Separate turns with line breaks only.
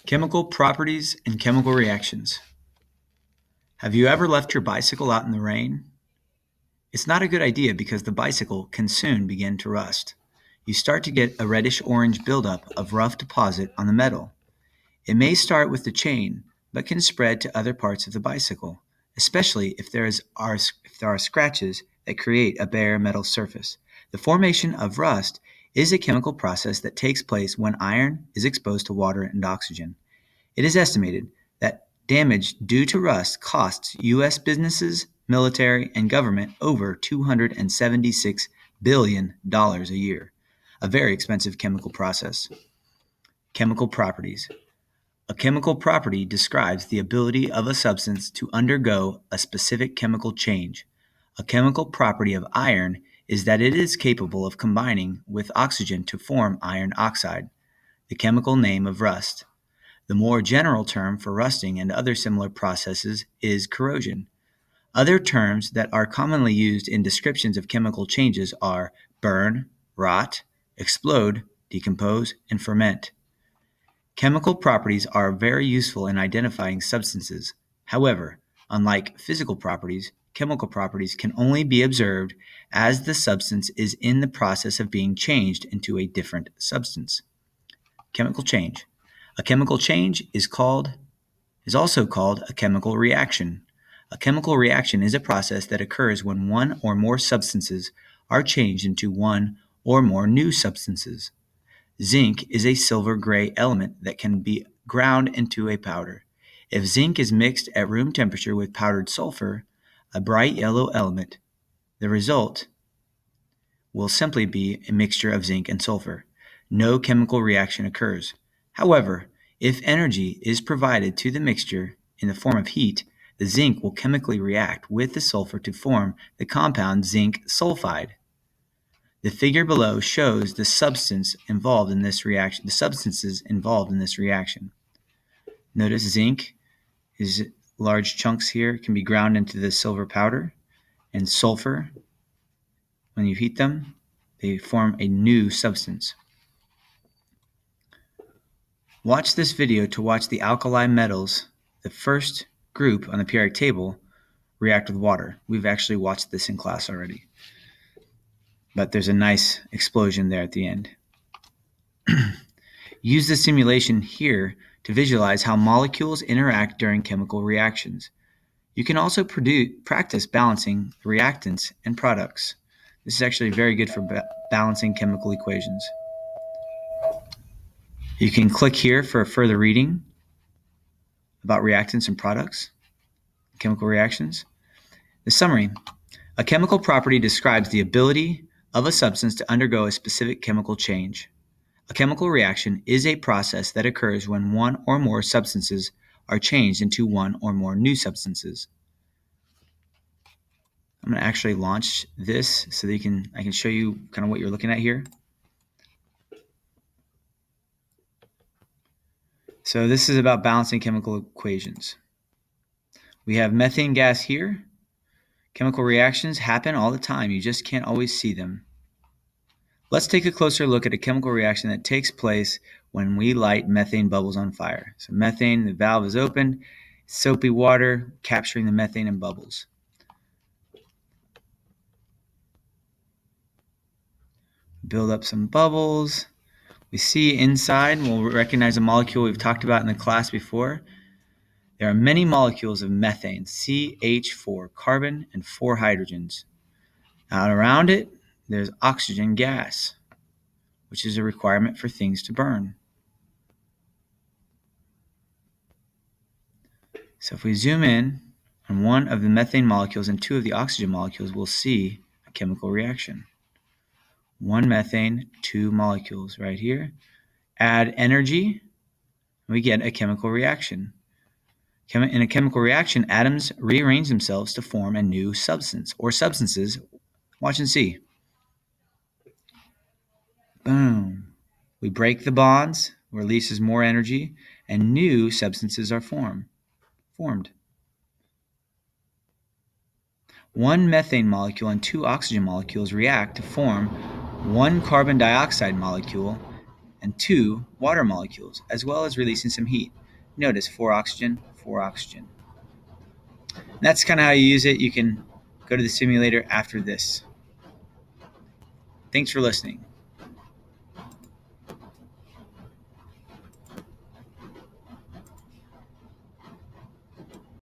Chemical properties and chemical reactions. Have you ever left your bicycle out in the rain? It's not a good idea because the bicycle can soon begin to rust. You start to get a reddish-orange buildup of rough deposit on the metal. It may start with the chain, but can spread to other parts of the bicycle, especially if there are scratches that create a bare metal surface. The formation of rust is a chemical process that takes place when iron is exposed to water and oxygen. It is estimated that damage due to rust costs U.S. businesses, military, and government over $276 billion a year. A very expensive chemical process. Chemical properties. A chemical property describes the ability of a substance to undergo a specific chemical change. A chemical property of iron is that it is capable of combining with oxygen to form iron oxide, the chemical name of rust. The more general term for rusting and other similar processes is corrosion. Other terms that are commonly used in descriptions of chemical changes are burn, rot, explode, decompose, and ferment. Chemical properties are very useful in identifying substances. However, unlike physical properties, chemical properties can only be observed as the substance is in the process of being changed into a different substance. Chemical change. A chemical change is also called a chemical reaction. A chemical reaction is a process that occurs when one or more substances are changed into one or more new substances. Zinc is a silver-gray element that can be ground into a powder. If zinc is mixed at room temperature with powdered sulfur, a bright yellow element, the result will simply be a mixture of zinc and sulfur. No chemical reaction occurs. However, if energy is provided to the mixture in the form of heat, the zinc will chemically react with the sulfur to form the compound zinc sulfide. The figure below shows the substances involved in this reaction. Notice zinc is large chunks here, can be ground into the silver powder, and sulfur, when you heat them, they form a new substance. Watch this video to watch the alkali metals, the first group on the periodic table, react with water. We've actually watched this in class already. But there's a nice explosion there at the end. Use the simulation here to visualize how molecules interact during chemical reactions. You can also practice balancing reactants and products. This is actually very good for balancing chemical equations. You can click here for further reading about reactants and products, chemical reactions. The summary. A chemical property describes the ability of a substance to undergo a specific chemical change. A chemical reaction is a process that occurs when one or more substances are changed into one or more new substances. I'm going to actually launch this so that I can show you kind of what you're looking at here. So this is about balancing chemical equations. We have methane gas here. Chemical reactions happen all the time. You just can't always see them. Let's take a closer look at a chemical reaction that takes place when we light methane bubbles on fire. So methane, the valve is open, soapy water capturing the methane and bubbles. Build up some bubbles. We see inside, we'll recognize a molecule we've talked about in the class before. There are many molecules of methane, CH4, carbon and 4 hydrogens. Out around it, there's oxygen gas, which is a requirement for things to burn. So if we zoom in on one of the methane molecules and 2 of the oxygen molecules, we'll see a chemical reaction. 1 methane, 2 molecules right here. Add energy, we get a chemical reaction. In a chemical reaction, atoms rearrange themselves to form a new substance or substances. Watch and see. Boom. We break the bonds, releases more energy, and new substances are formed. 1 methane molecule and 2 oxygen molecules react to form 1 carbon dioxide molecule, and 2 water molecules, as well as releasing some heat. Notice 4 oxygen, 4 oxygen. And that's kind of how you use it. You can go to the simulator after this. Thanks for listening.